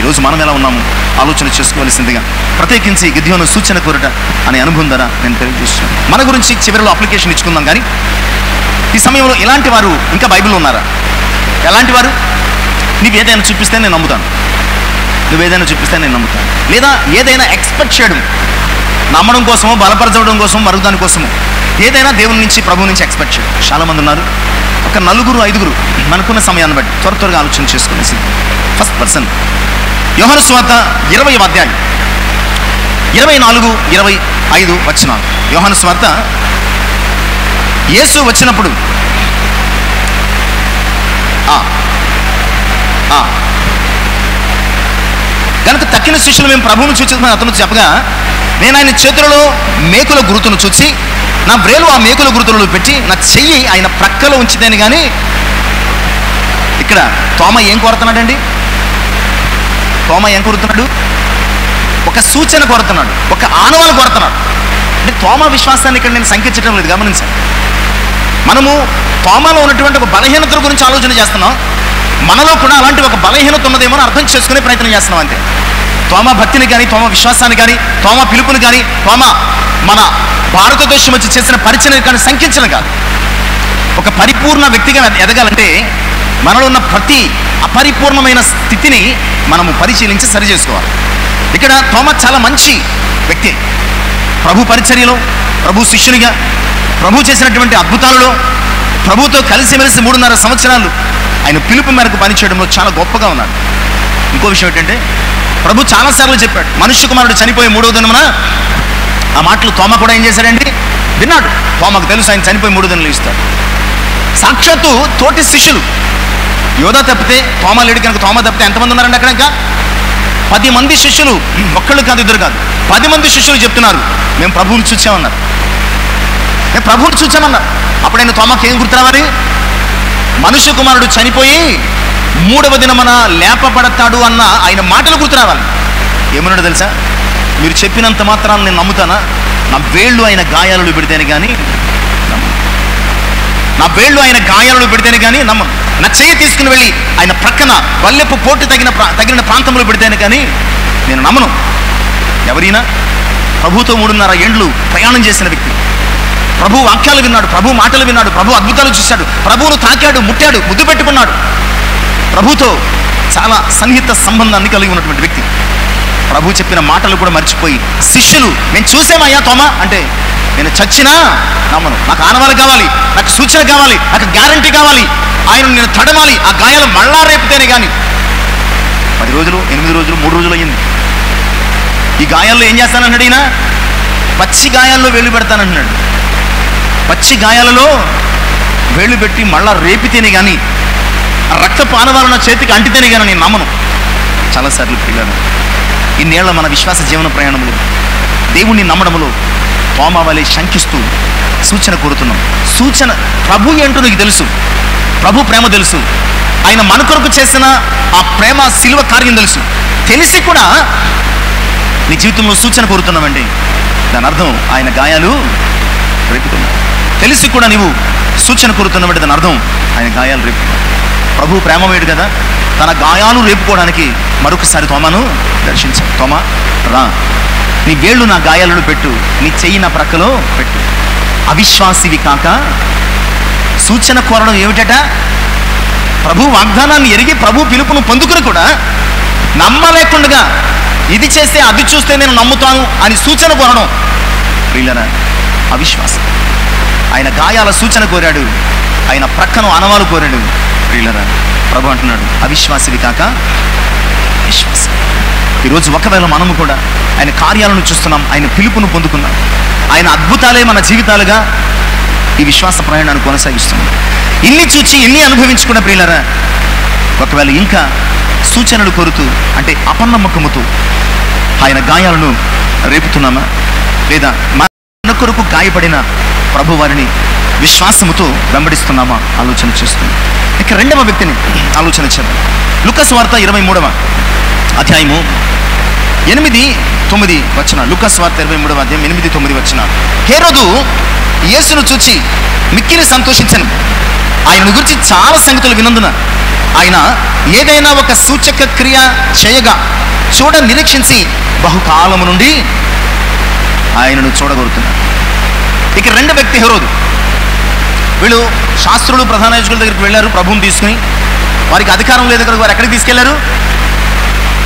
ఈరోజు మనం ఎలా ఉన్నాము ఆలోచన చేసుకోవాల్సిందిగా ప్రత్యేకించి గిద్యోను సూచన కోరట అనే అనుభవం ద్వారా నేను తెలియజేస్తున్నాను. మన గురించి చివరిలో అప్లికేషన్ ఇచ్చుకుందాం. కానీ ఈ సమయంలో ఇలాంటి వారు ఇంకా బైబిల్లో ఉన్నారా? ఎలాంటి వారు? నీవేదైనా చూపిస్తే నేను నమ్ముతాను, నువ్వేదైనా చూపిస్తే నేను నమ్ముతాను. లేదా ఏదైనా ఎక్స్పెక్ట్ చేయడం, నమ్మడం కోసమో, బలపరచడం కోసం, మరొక దాని కోసమో ఏదైనా దేవుని నుంచి, ప్రభువు నుంచి ఎక్స్పెక్ట్ చేయడం. చాలామంది ఉన్నారు. ఒక 4-5 మనకున్న సమయాన్ని బట్టి త్వరగా ఆలోచన చేసుకునేసి. ఫస్ట్ పర్సన్ యోహాను సువార్త 20వ అధ్యాయం 24-25 వచనాలు. యోహాను సువార్త, యేసు వచ్చినప్పుడు కనుక తక్కిన శిష్యులు మేము ప్రభువును చూచి అతను చెప్పగా, నేను ఆయన చేతులలో మేకుల గురుతును చూసి నా వ్రేలు ఆ మేకుల గురుతులలో పెట్టి నా చెయ్యి ఆయన ప్రక్కలో ఉంచితేని. కానీ ఇక్కడ తోమ ఏం కోరుతున్నాడండి? తోమ ఏం కోరుతున్నాడు? ఒక సూచన కోరుతున్నాడు, ఒక ఆనవాలు కోరుతున్నాడు. అంటే తోమ విశ్వాసాన్ని ఇక్కడ నేను సంకేతించడం లేదు, గమనించాను. మనము తోమలో ఉన్నటువంటి ఒక బలహీనత గురించి ఆలోచన చేస్తున్నాం. మనలో కూడా అలాంటి ఒక బలహీనత ఉన్నదేమో అర్థం చేసుకునే ప్రయత్నం చేస్తున్నాం అంతే. తోమ భక్తిని కానీ, తోమ విశ్వాసాన్ని కానీ, తోమ పిలుపుని కానీ, తోమ మన భారతదేశం వచ్చి చేసిన పరిచయం కానీ సంఖ్యించడం కాదు. ఒక పరిపూర్ణ వ్యక్తిగా ఎదగాలంటే మనలో ఉన్న ప్రతి అపరిపూర్ణమైన స్థితిని మనము పరిశీలించి సరి చేసుకోవాలి. ఇక్కడ తోమ చాలా మంచి వ్యక్తి. ప్రభు పరిచర్యలో, ప్రభు శిష్యునిగా, ప్రభు చేసినటువంటి అద్భుతాలలో, ప్రభుతో కలిసిమెలిసి 3.5 సంవత్సరాలు ఆయన పిలుపు మేరకు పనిచేయడంలో చాలా గొప్పగా ఉన్నాడు. ఇంకో విషయం ఏంటంటే, ప్రభు చాలాసార్లు చెప్పాడు, మనుష్య కుమారుడు చనిపోయి 3వ దినమున. ఆ మాటలు తోమ కూడా ఏం చేశాడండి? విన్నాడు. తోమకు తెలుసు ఆయన చనిపోయి 3 దినాలు ఇస్తాడు. సాక్షాత్తు తోటి శిష్యులు, యోధా తప్పితే తోమ లేడు కనుక, తోమ తప్పితే ఎంతమంది ఉన్నారండి అక్కడ? ఇంకా 10 మంది శిష్యులు, ఒక్కళ్ళు కాదు, 2 కాదు, 10 మంది శిష్యులు చెప్తున్నారు, మేము ప్రభువుని చూసామన్నారు, మేము ప్రభువుని చూసామన్నారు. అప్పుడైనా తోమకి ఏం గుర్తు రావాలి? మనుష్య కుమారుడు చనిపోయి 3వ దినమున లేపబడతాడు అన్న ఆయన మాటలు గుర్తు రావాలి. ఏమన్నాడు తెలుసా? మీరు చెప్పినంత మాత్రాన్ని నేను నమ్ముతానా? నా వేళ్ళు ఆయన గాయాలు పెడితేనే కానీ నమ్మను. నా వేళ్ళు ఆయన గాయాలు పెడితేనే కానీ నమ్మను. నా చెయ్యి తీసుకుని వెళ్ళి ఆయన ప్రక్కన వల్లెపు పోటు తగిన ప్రాంతంలో పెడితేనే కానీ నేను నమ్మను. ఎవరైనా ప్రభుతో 3.5 ఏండ్లు ప్రయాణం చేసిన వ్యక్తి, ప్రభు వాక్యాలు విన్నాడు, ప్రభు మాటలు విన్నాడు, ప్రభు అద్భుతాలు చూశాడు, ప్రభువును తాకాడు, ముట్టాడు, ముద్దు పెట్టుకున్నాడు, ప్రభుతో చాలా సన్నిహిత సంబంధాన్ని కలిగి ఉన్నటువంటి వ్యక్తి. ప్రభు చెప్పిన మాటలు కూడా మర్చిపోయి శిష్యులు, మేము చూసామయ్యా తోమ అంటే, నేను చచ్చినా నమ్మను, నాకు ఆనవాలు కావాలి, నాకు సూచన కావాలి, నాకు గ్యారంటీ కావాలి, ఆయన నేను తడవాలి, ఆ గాయాలు మళ్ళా రేపితేనే కానీ. 10 రోజులు, 8 రోజులు, 3 రోజులు అయ్యింది. ఈ గాయాల్లో ఏం చేస్తానన్నాడు ఈయన? పచ్చి గాయాల్లో వేళ్ళు పెడతానంటున్నాడు. పచ్చి గాయాలలో వేళ్ళు పెట్టి మళ్ళా రేపితేనే కానీ, ఆ రక్తపు ఆనవాలు నా చేతికి అంటితేనే కానీ నేను నమ్మను. చాలాసార్లు పిల్లలు ఇన్నేళ్ల మన విశ్వాస జీవన ప్రయాణంలో దేవుణ్ణి నమ్మడంలో తోమ వలె శంకిస్తూ సూచన కోరుతున్నాం. సూచన ప్రభు ఏంటో నీకు తెలుసు, ప్రభు ప్రేమ తెలుసు, ఆయన మన కొరకు చేసిన ఆ ప్రేమ శిలువ కార్యం తెలుసు. తెలిసి కూడా నీ జీవితంలో సూచన కోరుతున్నావండి, దాని అర్థం ఆయన గాయాలు రేపుతున్నాడు. తెలిసి కూడా నీవు సూచన కోరుతున్నావంటే దాని అర్థం ఆయన గాయాలు రేపుతున్నాడు. ప్రభు ప్రేమమేడు కదా, తన గాయాలు రేపుకోవడానికి మరొకసారి తోమాను దర్శించాడు. తోమా రా, నీ వేళ్ళు నా గాయాలను పెట్టు, నీ చెయ్యి నా ప్రక్కలో పెట్టు. అవిశ్వాసివి కాక సూచన కోరడం ఏమిటట? ప్రభు వాగ్దానాన్ని ఎరిగి ప్రభు పిలుపును పొందుకుని కూడా నమ్మలేకుండా ఇది చేస్తే అది చూస్తే నేను నమ్ముతాను అని సూచన కోరడం వీళ్ళన అవిశ్వాసం. ఆయన గాయాల సూచన కోరాడు, ఆయన ప్రక్కను అనవాలు కోరాడు. వీళ్ళరా ప్రభు అంటున్నాడు అవిశ్వాసివి కాక విశ్వాసం. ఈరోజు ఒకవేళ మనము కూడా ఆయన కార్యాలను చూస్తున్నాం, ఆయన పిలుపును పొందుకున్నాం, ఆయన అద్భుతాలే మన జీవితాలుగా ఈ విశ్వాస ప్రయాణాన్ని కొనసాగిస్తున్నాం. ఇన్ని చూచి ఎన్ని అనుభవించుకున్న ప్రియులరా, ఒకవేళ ఇంకా సూచనలు కోరుతూ అంటే అపనమ్మకముతో ఆయన గాయాలను రేపుతున్నామా, లేదా మన కొరకు గాయపడిన ప్రభు వారిని విశ్వాసముతో వెంబడిస్తున్నామా ఆలోచన చేస్తున్నాం. ఇక రెండవ వ్యక్తిని ఆలోచన చేద్దాం. లూకాసు వార్త 23వ అధ్యాయము 8-9 వచనాలు. లూకాసు వార్త 23వ అధ్యాయం 8-9 వచనాలు. హేరోదు యేసును చూచి మిక్కిలి సంతోషించను, ఆయనను గురించి చాలా సంగతులు వినందున ఆయన ఏదైనా ఒక సూచక క్రియ చేయగా చూడ నిరీక్షించి బహుకాలము నుండి ఆయనను చూడగోరుతున్నాడు. ఇక రెండో వ్యక్తి హేరోదు. వీళ్ళు శాస్త్రులు ప్రధాన యాజకుల దగ్గరికి వెళ్ళారు ప్రభువుని తీసుకుని. వారికి అధికారం లేదు కదా, వారు ఎక్కడికి తీసుకెళ్లారు?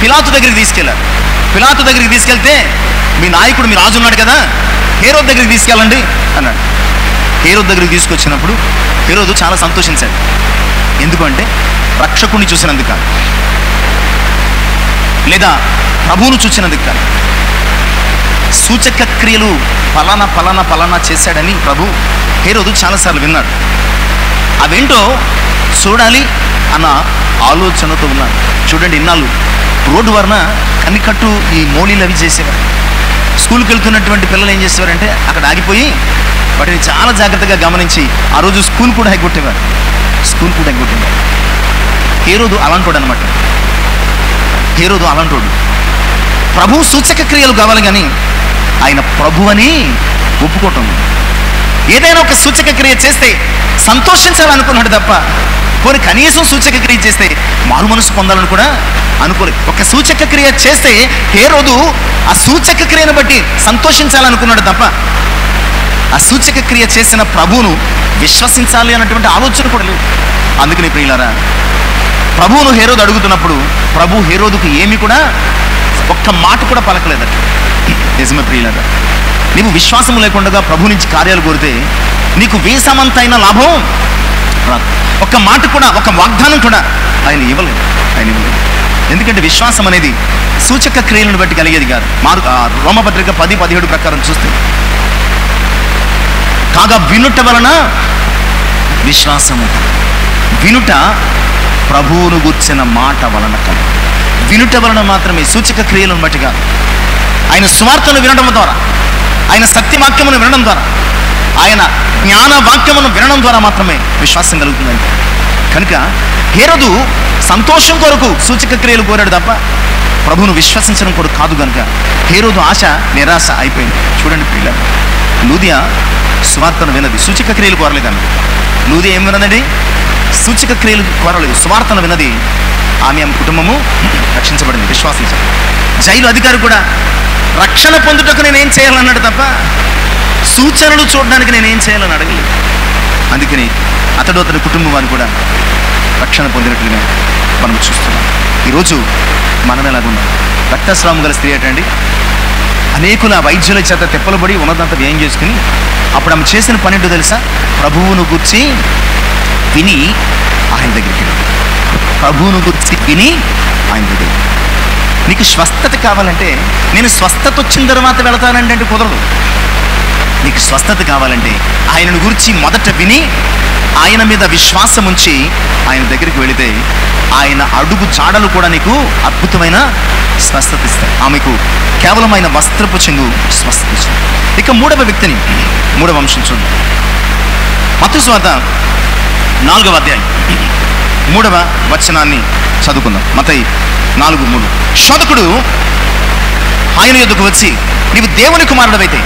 పిలాతు దగ్గరికి తీసుకెళ్లారు. పిలాతు దగ్గరికి తీసుకెళ్తే మీ నాయకుడు మీ రాజు ఉన్నాడు కదా, హేరోదు దగ్గరికి తీసుకెళ్ళండి అన్నాడు. హేరోదు దగ్గరికి తీసుకొచ్చినప్పుడు హేరోదు చాలా సంతోషించాడు. ఎందుకంటే రక్షకుడిని చూసినందుకు కాదు, లేదా ప్రభువును చూసినందుకు కాదు, సూచక క్రియలు ఫలానా ఫలానా ఫలానా చేశాడని ప్రభు హేరోదు చాలాసార్లు విన్నాడు. అవేంటో చూడాలి అన్న ఆలోచనతో ఉన్నాడు. చూడండి, ఇన్నాళ్ళు రోడ్డు వరన కనికట్టు ఈ మోళీలు అవి చేసేవారు. స్కూల్కి వెళ్తున్నటువంటి పిల్లలు ఏం చేసేవారంటే అక్కడ ఆగిపోయి వాటిని చాలా జాగ్రత్తగా గమనించి ఆ రోజు స్కూల్ కూడా ఎగ్గొట్టేవారు. హేరోదు అలాంటోడు అనమాట. హేరోదు అలాంటోడు. ప్రభు సూచక క్రియలు కావాలి కానీ ఆయన ప్రభు అని ఒప్పుకోవటం. ఏదైనా ఒక సూచక క్రియ చేస్తే సంతోషించాలనుకున్నాడు తప్ప పోనీ కనీసం సూచక క్రియ చేస్తే మారు మనసు పొందాలని కూడా అనుకోలేదు. ఒక సూచక క్రియ చేస్తే హేరోదు ఆ సూచక క్రియను బట్టి సంతోషించాలనుకున్నాడు తప్ప ఆ సూచక క్రియ చేసిన ప్రభువును విశ్వసించాలి అన్నటువంటి ఆలోచన కూడా లేదు. అందుకని ప్రియులారా, ప్రభువును హేరోదు అడుగుతున్నప్పుడు ప్రభు హేరోదుకు ఏమి కూడా ఒక్క మాట కూడా పలకలేదట. నిజమే ప్రియులారా, నీవు విశ్వాసం లేకుండా ప్రభు నుంచి కార్యాలు కోరితే నీకు వేసమంతైన లాభం రాదు. ఒక్క మాట కూడా, ఒక వాగ్దానం కూడా ఆయన ఇవ్వలేదు. ఎందుకంటే విశ్వాసం అనేది సూచక క్రియలను బట్టి కలిగేది కాదు. రోమపత్రిక 10-17 ప్రకారం చూస్తే కాగా వినుట వలన విశ్వాసము, వినుట ప్రభువును గూర్చిన మాట వలన కాదు. వినుట వలన మాత్రమే, సూచక క్రియలను బట్టి కాదు. ఆయన సువార్తను వినడం ద్వారా, ఆయన సత్యవాక్యమును వినడం ద్వారా, ఆయన జ్ఞాన వాక్యమును వినడం ద్వారా మాత్రమే విశ్వాసం కలుగుతుందండి. కనుక హేరోదు సంతోషం కొరకు సూచక క్రియలు కోరాడు తప్ప ప్రభువును విశ్వసించడం కొరకు కాదు. కనుక హేరోదు ఆశ నిరాశ అయిపోయింది. చూడండి పిల్లలు, లూదియా సువార్తను వినది, సూచక క్రియలు కోరలేదండి. లూదియా ఏం వినదండి? సూచక క్రియలు కోరలేదు, సువార్తను వినది. ఆమె కుటుంబము రక్షించబడింది, విశ్వాసించారు. జైలు అధికారి కూడా రక్షణ పొందుటకు నేనేం చేయాలన్నాడు తప్ప సూచనలు చూడడానికి నేనేం చేయాలని అడగలేదు. అందుకని అతని కుటుంబం వారు కూడా రక్షణ పొందినట్లుగా మనం చూస్తున్నాం. ఈరోజు మనం ఎలాగున్నాం? రక్తస్రావం గల స్త్రీ అటండి, అనేకుల వైద్యుల చేత తెప్పలబడి ఉన్నదంతా వ్యయం చేసుకుని అప్పుడు ఆమె చేసిన పని ఏంటో తెలుసా? ప్రభువును గురించి విని ఆయన దగ్గరికి వెళ్ళి, ప్రభువును గురించి విని ఆయన దగ్గరికి. నీకు స్వస్థత కావాలంటే నేను స్వస్థత వచ్చిన తర్వాత వెళతానంటే అంటే కుదరదు. నీకు స్వస్థత కావాలంటే ఆయనను గురించి మొదట విని ఆయన మీద విశ్వాసం ఉంచి ఆయన దగ్గరికి వెళితే ఆయన అడుగు చాడలు కూడా నీకు అద్భుతమైన స్వస్థత ఇస్తాయి. ఆమెకు కేవలం ఆయన వస్త్రపు చెంగు స్వస్థత ఇస్తుంది. ఇక మూడవ వ్యక్తిని, మూడవ అంశం చూద్దాం. మత్తయి సువార్త 4వ అధ్యాయం 3వ వచనాన్ని చదువుకుందాం. మత్తయి 4:3. శోధకుడు ఆయన యొద్దకు వచ్చి, నీవు దేవుని కుమారుడవైతే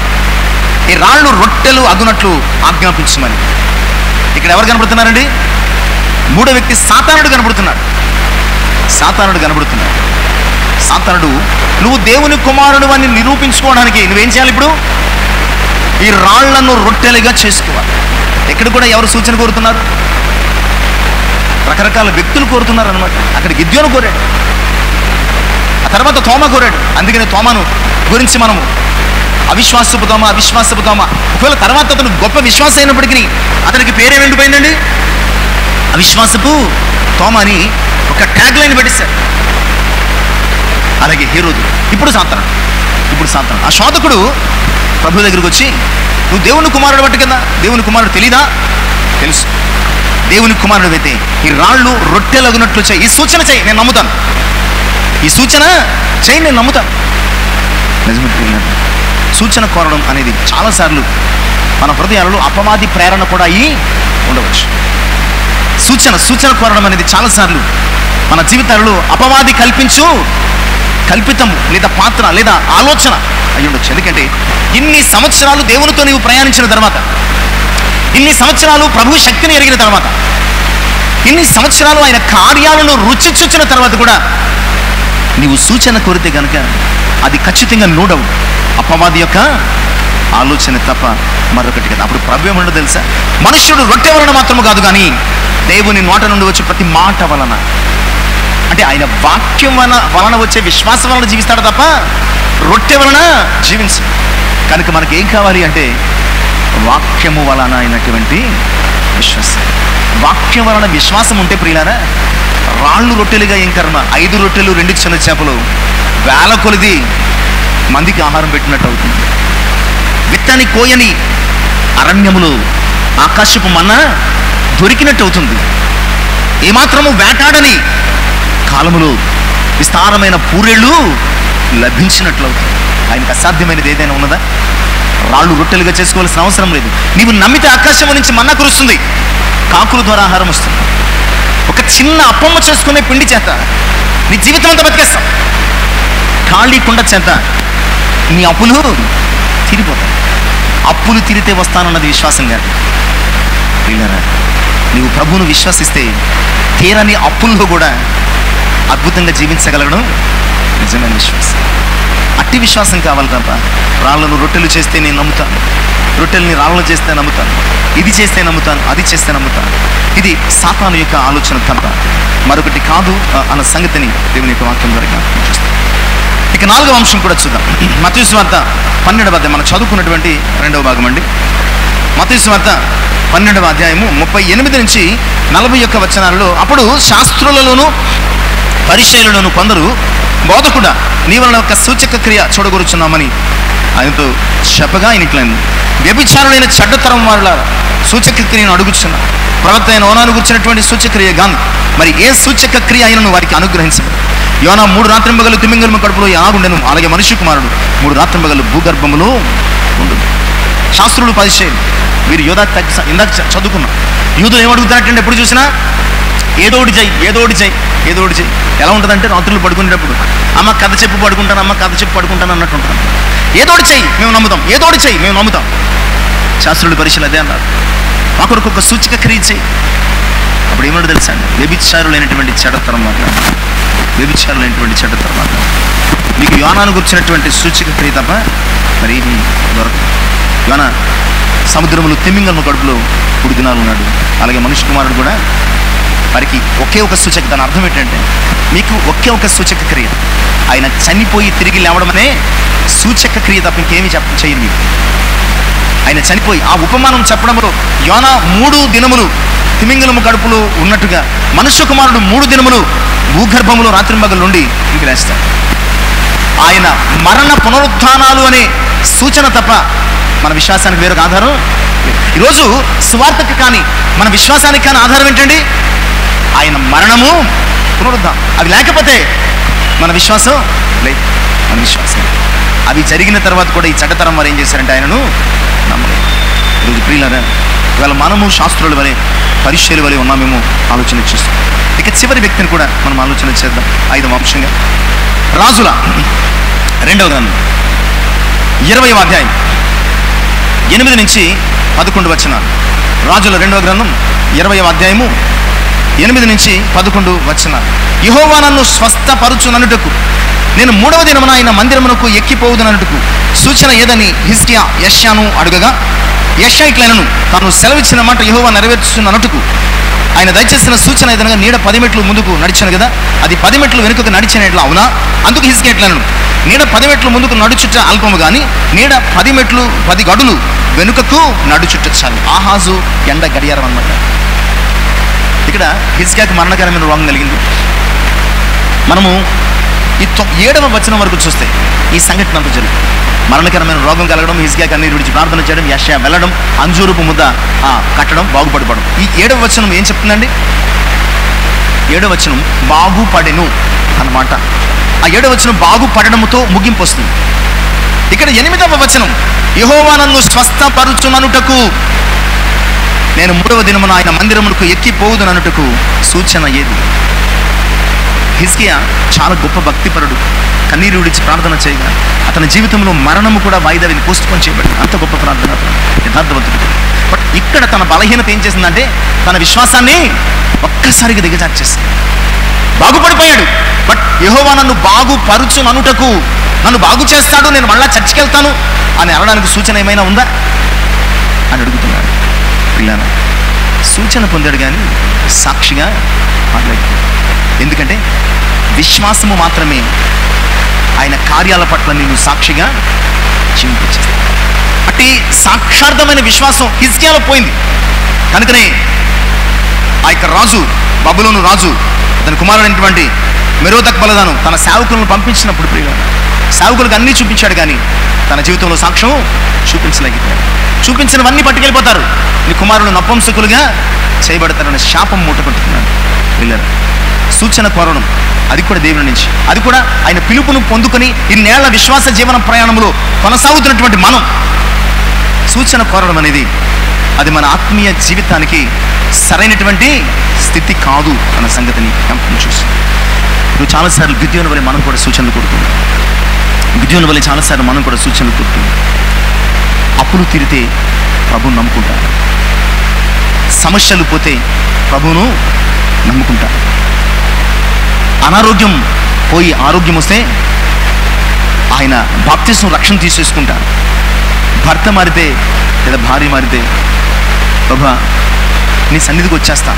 ఈ రాళ్ళు రొట్టెలు అగునట్లు ఆజ్ఞాపించమని. ఇక్కడ ఎవరు కనబడుతున్నారండి? 3వ వ్యక్తి సాతానుడు కనబడుతున్నాడు. సాతానుడు నువ్వు దేవుని కుమారుడు అని నిరూపించుకోవడానికి నువ్వేం చేయాలి? ఇప్పుడు ఈ రాళ్లను రొట్టెలుగా చేసుకోవాలి. ఎక్కడ కూడా ఎవరు సూచన కోరుతున్నారు? రకరకాల వ్యక్తులు కోరుతున్నారు అనమాట. అక్కడ గిద్యోను కోరాడు, ఆ తర్వాత తోమా కోరాడు. అందుకని తోమాను గురించి మనము అవిశ్వాసపు తోమ. ఒకవేళ తర్వాత అతను గొప్ప విశ్వాసం అయినప్పటికీ అతనికి పేరేం ఎండిపోయిందండి? అవిశ్వాసపు తోమ అని ఒక ట్యాగ్ లైన్ పెట్టేశారు. అలాగే హేరోదు, ఇప్పుడు సాతానుడు. ఆ శోధకుడు ప్రభు దగ్గరికి వచ్చి, నువ్వు దేవుని కుమారుడు బట్టి కదా, దేవుని కుమారుడు తెలీదా? తెలుసు. దేవుని కుమారుడు అయితే ఈ రాళ్ళు రొట్టెలగునట్లు చేయి, ఈ సూచన చేయి, నేను నమ్ముతాను. నిజమే. సూచన కోరడం అనేది చాలాసార్లు మన హృదయాలలో అపవాది ప్రేరణ కూడా అయ్యి ఉండవచ్చు. సూచన కోరడం అనేది చాలాసార్లు మన జీవితాలలో అపవాది కల్పితము లేదా పాత్ర లేదా ఆలోచన అయి ఉండొచ్చు. ఎందుకంటే ఇన్ని సంవత్సరాలు దేవునితో నీవు ప్రయాణించిన తర్వాత, ఇన్ని సంవత్సరాలు ప్రభు శక్తిని ఎరిగిన తర్వాత, ఇన్ని సంవత్సరాలు ఆయన కార్యాలను రుచి చూచిన తర్వాత కూడా నీవు సూచన కోరితే కనుక అది ఖచ్చితంగా నూడవు, అపవాది యొక్క ఆలోచన తప్ప మరొకటి కదా. అప్పుడు ప్రభు ఏమన్నా తెలుసా? మనుష్యుడు రొట్టె వలన మాత్రము కాదు కానీ దేవుని నోట నుండి వచ్చే ప్రతి మాట వలన, అంటే ఆయన వాక్యం వలన వచ్చే విశ్వాసం వలన జీవిస్తాడు తప్ప రొట్టె వలన జీవించు. కనుక మనకి ఏం కావాలి అంటే వాక్యము వలన అయినటువంటి విశ్వాసం. వాక్యం వలన విశ్వాసం ఉంటే ప్రియులారా, రాళ్ళు రొట్టెలుగా ఏం కర్మ, 5 రొట్టెలు 2 చిన్న చేపలు వేల కొలిది మందికి ఆహారం పెట్టినట్టు అవుతుంది. విత్తని కోయని అరణ్యములో ఆకాశపు మన్నా దొరికినట్టు అవుతుంది. ఏమాత్రము వేటాడని కాలములో విస్తారమైన పూరేళ్ళు లభించినట్లు అవుతుంది. ఆయనకు అసాధ్యమైనది ఏదైనా ఉన్నదా? రాళ్ళు రొట్టెలుగా చేసుకోవాల్సిన అవసరం లేదు. నీవు నమ్మితే ఆకాశం నుంచి మన్నా కురుస్తుంది, కాకుల ద్వారా ఆహారం వస్తుంది. ఒక చిన్న అప్పమ్మ చేసుకునే పిండి చేత నీ జీవితం అంతా బతికేస్తాం. ఖాళీ కుండ చేత నీ అప్పులు తీరిపోతాయి. అప్పులు తీరితే వస్తానన్నది విశ్వాసం కాదు. వీళ్ళరా, నీవు ప్రభువును విశ్వసిస్తే తీరని అప్పుల్లో కూడా అద్భుతంగా జీవించగలగడం నిజమైన విశ్వాసం. అట్టి విశ్వాసం కావాలి తప్ప రాళ్ళను రొట్టెలు చేస్తే నేను నమ్ముతాను, రొట్టెల్ని రాళ్ళను చేస్తే నమ్ముతాను, ఇది చేస్తే నమ్ముతాను, అది చేస్తే నమ్ముతాను, ఇది సాతాను యొక్క ఆలోచన తప్ప మరొకటి కాదు అన్న సంగతిని దేవుని యొక్క వాక్యం ద్వారా చూస్తాం. ఇక 4వ అంశం కూడా చూద్దాం. మత్తయి సువార్త 12వ అధ్యాయం, మనం చదువుకున్నటువంటి 2వ భాగం అండి. మత్తయి సువార్త 12వ అధ్యాయము 38 నుంచి 41 వచనాలలో, అప్పుడు శాస్త్రులలోను పరిచయులలోను కొందరు, బోధకుడా, నీ వలన ఒక సూచక క్రియ చూడగొరుచున్నామని ఆయనతో చెప్పగా, ఆయన ఇట్లా, వ్యభిచారులైన చెడ్డతరం వాళ్ళ సూచక క్రియను అడుగుచున్నా, ప్రవక్త అయిన యోనాను గురించినటువంటి సూచక్రియ గాను మరి ఏ సూచక క్రియ అయినను వారికి అనుగ్రహించబడు. యోనా 3 రాత్రింబగలు తిమింగలము కడుపులో ఎలాగుండెను, అలాగే మనిషి కుమారుడు 3 రాత్రింబగలు భూగర్భములో ఉండు. శాస్త్రులు పరిచయులు వీరు ఇందాక చదువుకున్నాం. యూదులు ఏమడుగుతారంటే ఎప్పుడు చూసినా ఏదో ఒకటి చెయ్యి. ఎలా ఉంటుందంటే రాత్రులు పడుకునేటప్పుడు, అమ్మ కథ చెప్పు పడుకుంటాను అన్నట్టు ఉంటాను. ఏదో ఒకటి చెయ్యి మేము నమ్ముతాం. శాస్త్రులు పరిచయులు అదే అన్నారు, మా కొరకు ఒక సూచక క్రియ చెయ్యి. అప్పుడు ఏమన్నా తెలుసా అండి, వ్యభిచారులైనటువంటి చెడ్డతరం మాట్లాడారు. మీకు యోనాను గురించినటువంటి సూచక క్రియ తప్ప మరి ఏమి దొరకదు. యోనా సముద్రములు తిమింగలము కడుపులో 3 దినాలు ఉన్నాడు. అలాగే మనిషి కుమారుడు కూడా. వారికి ఒకే ఒక సూచక, దాని అర్థం ఏంటంటే మీకు ఒకే ఒక సూచక క్రియ, ఆయన చనిపోయి తిరిగి లేవడం అనే సూచక క్రియ తప్ప ఇంకేమీ చేయండి. ఆయన చనిపోయి ఆ ఉపమానం చెప్పడంలో యోనా 3 దినములు తిమింగలము కడుపులో ఉన్నట్టుగా మనుష్య కుమారుడు 3 దినములు భూగర్భములో రాత్రింబగలు నుండి ఇంక లేస్తాడు. ఆయన మరణ పునరుత్థానాలు అనే సూచన తప్ప మన విశ్వాసానికి వేరొక ఆధారం. ఈరోజు సువార్తకు కానీ మన విశ్వాసానికి కానీ ఆధారం ఏంటండి? ఆయన మరణము, పునరుద్ధానం. అవి లేకపోతే మన విశ్వాసం లేదు. అవి జరిగిన తర్వాత కూడా ఈ చెడ్డతరం వారు ఏం చేశారంటే ఆయనను నమ్మలేదు. ఈరోజు ప్రియులారా, ఇవాళ మనము శాస్త్రుల వలె పరిచయుల వలె ఉన్నామేమో ఆలోచన చేస్తాం. ఇక చివరి వ్యక్తిని కూడా మనం ఆలోచన చేద్దాం. 5వ అంశంగా రాజుల 2వ గ్రంథం 20వ అధ్యాయం 8 నుంచి 11 వచనాలు. రాజుల 2వ గ్రంథం 20వ అధ్యాయము 8 నుంచి 11 వచనాలు. యెహోవా నన్ను స్వస్థపరచుననుటకు నేను 3వ దినమున ఆయన మందిరమునకు ఎక్కిపోవుదననుటకు సూచన ఏదని హిజ్కియా యెషయాను అడుగగా, యెషయా ఇట్లనెను, తాను సెలవిచ్చిన మాట యెహోవా నెరవేర్చుననుటకు ఆయన దయచేసిన సూచన ఏదనగా నీడ 10 మెట్లు ముందుకు నడిచాను కదా, అది 10 మెట్లు వెనుకకు నడిచినట్లా అవునా? అందుకు హిజ్కియా ఇట్లనెను, నీడ 10 మెట్లు ముందుకు నడుచుట అల్పము కానీ నీడ 10 మెట్లు 10 గడులు వెనుకకు నడుచుట చాలు. ఆహాజు ఎండ గడియారం అన్నమాట. ఇక్కడ హిజ్కియాకు మరణకరమైన రోగం కలిగింది. మనము ఈ 7వ వచనం వరకు చూస్తే ఈ సంఘటన అంతా జరుగుతుంది. మరణకరమైన రోగం కలగడం, హిజ్కియా కన్నీరు విడిచి ప్రార్థన చేయడం, యెషయా వెళ్ళడం, అంజూరుపు ముద్ద కట్టడం, బాగుపడడం. ఈ 7వ వచనం ఏం చెప్తుందండి? 7వ వచనం బాగుపడెను అన్నమాట. ఆ 7వ వచనం బాగుపడడంతో ముగింపు వస్తుంది. ఇక్కడ 8వ వచనం యెహోవా నన్ను స్వస్థపరచుననుటకు నేను 3వ దినమున ఆయన మందిరమునకు ఎక్కిపోవుదననుటకు సూచన ఏది? హిజ్కియా చాలా గొప్ప భక్తిపరుడు. కన్నీరు విడిచి ప్రార్థన చేయగా అతని జీవితంలో మరణము కూడా వాయిదా పోస్ట్పోన్ చేయబడింది. అంత గొప్ప ప్రార్థన, యథార్థవంతుడు. బట్ ఇక్కడ తన బలహీనత ఏం చేసిందంటే తన విశ్వాసాన్ని ఒక్కసారిగా దిగజార్చేసింది. బాగుపడిపోయాడు. బట్ యెహోవా నన్ను బాగుపరచుననుటకు, నన్ను బాగు చేస్తాడు, నేను మళ్ళా చర్చికి వెళ్తాను అని అనడానికి సూచన ఏమైనా ఉందా అని అడుగుతున్నాడు. పిల్లల సూచన పొందాడు కానీ సాక్షిగా మాట్లాడు. ఎందుకంటే విశ్వాసము మాత్రమే ఆయన కార్యాల పట్ల నేను సాక్షిగా జీవింపచేస్తాను. అట్టి సాక్షార్థమైన విశ్వాసం హిజ్కియాలో పోయింది. కనుకనే ఆ యొక్క రాజు, బబులోను రాజు, అతని కుమారుడైనటువంటి మెరోదక్ బలదాను తన సేవకులను పంపించినప్పుడు సేవకులకు అన్నీ చూపించాడు కానీ తన జీవితంలో సాక్ష్యం చూపించలేకపోయాడు. చూపించినవన్నీ పట్టుకెళ్ళిపోతారు, నీ కుమారులు నపుంసకులుగా చేయబడతారనే శాపం మూటకొట్టుకున్నాడు. పిల్లలు సూచన కోరడం అది కూడా దేవుని నుంచి, అది కూడా ఆయన పిలుపును పొందుకొని ఇన్నేళ్ల విశ్వాస జీవన ప్రయాణంలో కొనసాగుతున్నటువంటి మనం సూచన కోరడం అనేది అది మన ఆత్మీయ జీవితానికి సరైనటువంటి స్థితి కాదు అన్న సంగతిని జ్ఞాపకం చూస్తాం. నువ్వు చాలాసార్లు గిద్యోను వలె మనం కూడా సూచనలు కొడుతున్నాం. గిద్యోను వలె చాలాసార్లు మనం కూడా సూచనలు కొడుతున్నాం. అప్పులు తీరితే ప్రభువును నమ్ముకుంటారు, సమస్యలు పోతే ప్రభువును నమ్ముకుంటారు, అనారోగ్యం పోయి ఆరోగ్యం వస్తే ఆయన బాప్తిస్మం రక్షణ తీసేసుకుంటారు, భర్త మారితే లేదా భార్య మారితే ప్రభా నీ సన్నిధికి వచ్చేస్తా,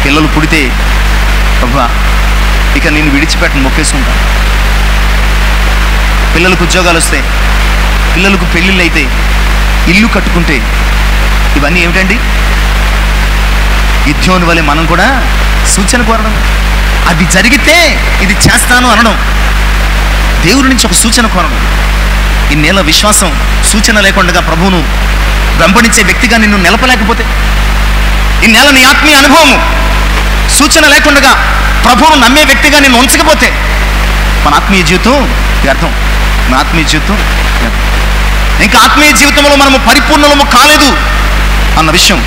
పిల్లలు పుడితే ప్రభా ఇక నేను విడిచిపెట్టను మొక్కేసుకుంటాను, పిల్లలకు ఉద్యోగాలు వస్తే, పిల్లలకు పెళ్ళిళ్ళు అయితే, ఇల్లు కట్టుకుంటే, ఇవన్నీ ఏమిటండి? గిద్యోను వలె మనం కూడా సూచన కోరడం, అది జరిగితే ఇది చేస్తాను అనడం, దేవుడి నుంచి ఒక సూచన కోరడం. ఇన్నేళ్ళ విశ్వాసం సూచన లేకుండా ప్రభువును వెంబడించే వ్యక్తిగా నిన్ను నిలపలేకపోతే, ఇన్నేళ్ళ నీ ఆత్మీయ అనుభవము సూచన లేకుండా ప్రభువును నమ్మే వ్యక్తిగా నిన్ను ఉంచకపోతే మన ఆత్మీయ జీవితం వ్యర్థం. మన ఆత్మీయ జీవితం వ్యర్థం. ఇంకా ఆత్మీయ జీవితంలో మనము పరిపూర్ణము కాలేదు అన్న విషయం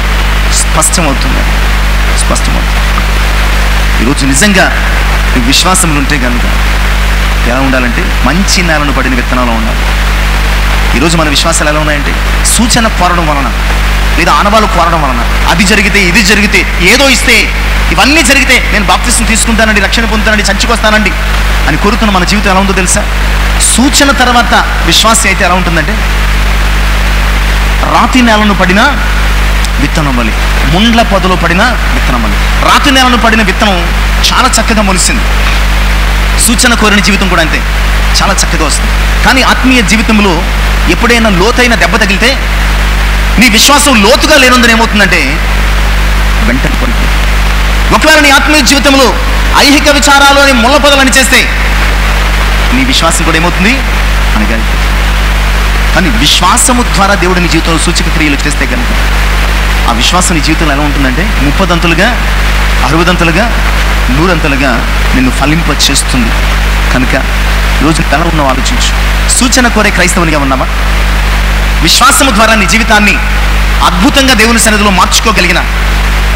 స్పష్టమవుతుంది. ఈరోజు నిజంగా విశ్వాసములు ఉంటే కనుక ఎలా ఉండాలంటే మంచి నేలను పడిన విత్తనాలు ఉండాలి. ఈరోజు మన విశ్వాసాలు ఎలా ఉన్నాయంటే సూచన కోరడం వలన లేదా ఆనవాళ్ళు కోరడం వలన, అది జరిగితే ఇది జరిగితే ఏదో ఇస్తే ఇవన్నీ జరిగితే నేను బాప్తిస్మం తీసుకుంటానండి, రక్షణ పొందుతానండి, చర్చికి వస్తానండి అని కోరుతున్న మన జీవితం ఎలా ఉందో తెలుసా? సూచన తర్వాత విశ్వాసం అయితే ఎలా ఉంటుందంటే రాతి నేలను పడిన విత్తనం వలె, ముండ్ల పొదలో పడిన విత్తనం వలె. రాతి నేలను పడిన విత్తనం చాలా చక్కగా మొలిసింది. సూచన కోరిన జీవితం కూడా అంతే, చాలా చక్కగా వస్తుంది. కానీ ఆత్మీయ జీవితంలో ఎప్పుడైనా లోతైన దెబ్బ తగిలితే నీ విశ్వాసం లోతుగా లేనందున ఏమవుతుందంటే వెంటనే పడిపోతుంది. ఒకవేళ నీ ఆత్మీయ జీవితంలో ఐహిక విచారాలు అని ముళ్ళ పొదలని చేస్తే నీ విశ్వాసం కూడా ఏమవుతుంది అనగా. కానీ విశ్వాసము ద్వారా దేవుడు నీ జీవితంలో సూచక క్రియలు చేస్తే కనుక ఆ విశ్వాసం నీ జీవితంలో ఎలా ఉంటుందంటే 30 60 100 నిన్ను ఫలింప చేస్తుంది. కనుక ఈరోజు ఎలా ఉన్నావు ఆలోచించు. సూచన కోరే క్రైస్తవునిగా ఉన్నావా? విశ్వాసము ద్వారా నీ జీవితాన్ని అద్భుతంగా దేవుని సన్నిధిలో మార్చుకోగలిగిన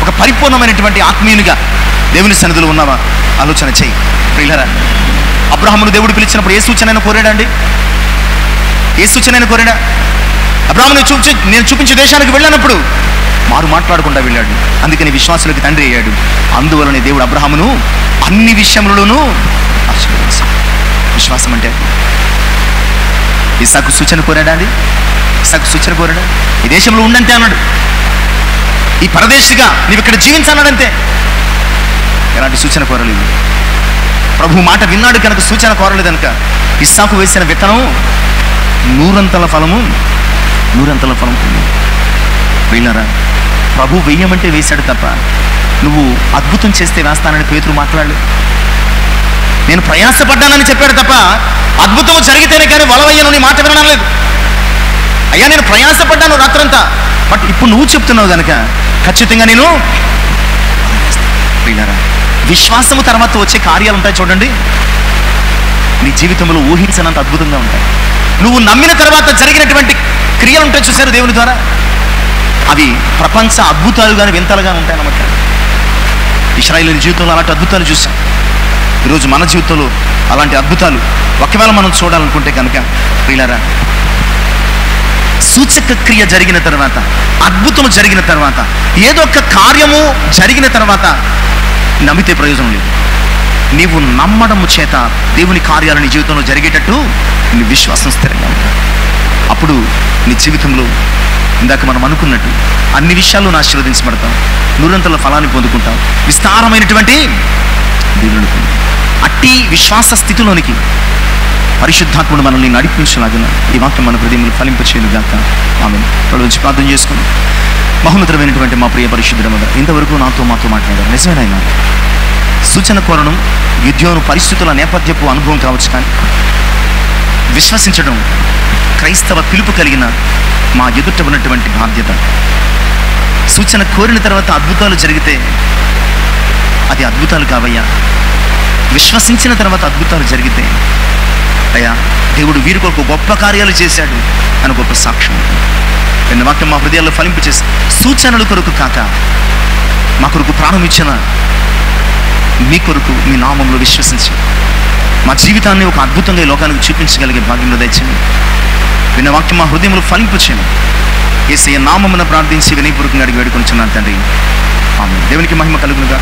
ఒక పరిపూర్ణమైనటువంటి ఆత్మీయునిగా దేవుని సన్నిధిలో ఉన్నావా? ఆలోచన చెయ్యి ప్రియులారా. అబ్రహామును దేవుడు పిలిచినప్పుడు ఏ సూచనైనా కోరాడా అండి? ఏ సూచనైనా కోరాడా? అబ్రహామును నేను చూపించే దేశానికి వెళ్ళినప్పుడు మారు మాట్లాడకుండా వెళ్ళాడు. అందుకని విశ్వాసులకు తండ్రి అయ్యాడు. అందువలనే దేవుడు అబ్రహామును అన్ని విషయంలోనూ ఆశీర్వదించాడు. విశ్వాసం అంటే ఇస్సాకు సూచన కోరాడా అండి? ఇస్సాకు సూచన కోరాడా? ఈ దేశంలో ఉండంతే అన్నాడు. ఈ పరదేశిగా నీవు ఇక్కడ జీవించన్నాడంతే. ఎలాంటి సూచన కోరలేదు. ప్రభు మాట విన్నాడు కనుక సూచన కోరలేదు కనుక ఇస్సాకు వేసిన విత్తనం నూరంతల ఫలము వీళ్ళరా. ప్రభు వెయ్యమంటే వేశాడు తప్ప నువ్వు అద్భుతం చేస్తే వేస్తానని పేతురు మాట్లాడలేదు. నేను ప్రయాసపడ్డానని చెప్పాడు తప్ప అద్భుతం జరిగితేనే కానీ వలవయ్యను నీ మాట వినడం లేదు. అయ్యా నేను ప్రయాసపడ్డాను రాత్రంతా, బట్ ఇప్పుడు నువ్వు చెప్తున్నావు కనుక ఖచ్చితంగా నేను వీళ్ళరా. విశ్వాసము తర్వాత వచ్చే కార్యాలు ఉంటాయి చూడండి, నీ జీవితంలో ఊహించనంత అద్భుతంగా ఉంటాయి. నువ్వు నమ్మిన తర్వాత జరిగినటువంటి క్రియలు ఉంటాయి చూసారు దేవుని ద్వారా, అవి ప్రపంచ అద్భుతాలుగానే వింతలుగానే ఉంటాయన్నమాట. ఇశ్రాయేలు జీవితంలో అలాంటి అద్భుతాలు చూసాం. ఈరోజు మన జీవితంలో అలాంటి అద్భుతాలు ఒకవేళ మనం చూడాలనుకుంటే కనుక ప్రియులారా, సూచక క్రియ జరిగిన తర్వాత, అద్భుతము జరిగిన తర్వాత, ఏదో ఒక కార్యము జరిగిన తర్వాత నమ్మితే ప్రయోజనం లేదు. నీవు నమ్మడము చేత దేవుని కార్యాలు నీ జీవితంలో జరిగేటట్టు నీ విశ్వాసం స్థిరంగా ఉంటాయి. అప్పుడు నీ జీవితంలో ఇందాక మనం అనుకున్నట్టు అన్ని విషయాల్లో ఆశీర్వదించబడతాం, నూరంతల ఫలాన్ని పొందుకుంటాం, విస్తారమైనటువంటి దీవులను పొందుతాం. అట్టి విశ్వాస స్థితిలోనికి పరిశుద్ధాత్ముడు మనల్ని నడిపించలాగిన ఈ వాక్యం మన హృదయంలో ఫలింపచేయను గాక. ఆమేన్. నుంచి ప్రార్థన చేసుకుని మహోన్నతమైనటువంటి మా ప్రియ పరిశుద్ధుల మీద ఇంతవరకు మాతో మాట్లాడారు. నిజమేనైనా సూచన కోరడం గిద్యోను పరిస్థితుల నేపథ్యపు అనుభవం కావచ్చు, కానీ విశ్వసించడం క్రైస్తవ పిలుపు కలిగిన మా ఎదుట ఉన్నటువంటి బాధ్యత. సూచన కోరిన తర్వాత అద్భుతాలు జరిగితే అది అద్భుతాలు కావయ్యా. విశ్వసించిన తర్వాత అద్భుతాలు జరిగితే అయ్యా దేవుడు వీరి కొరకు గొప్ప కార్యాలు చేశాడు అని గొప్ప సాక్ష్యం. నిన్న వాక్యం మా హృదయాల్లో ఫలింపు చేసి సూచనల కొరకు కాక మా కొరకు ప్రాణం ఇచ్చిన మీ కొరకు మీ నామంలో విశ్వసించి మా జీవితాన్ని ఒక అద్భుతంగా ఈ లోకానికి చూపించగలిగే భాగ్యంలో దయచేయండి. నిన్న వాక్యం మా హృదయంలో ఫలింపు చేయండి. యేసయ్య నామమున ప్రార్థించి వినయపూర్వకంగా అడిగి వేడుకొనుచున్నాను తండ్రి. ఆమేన్. దేవునికి మహిమ కలుగునుగా.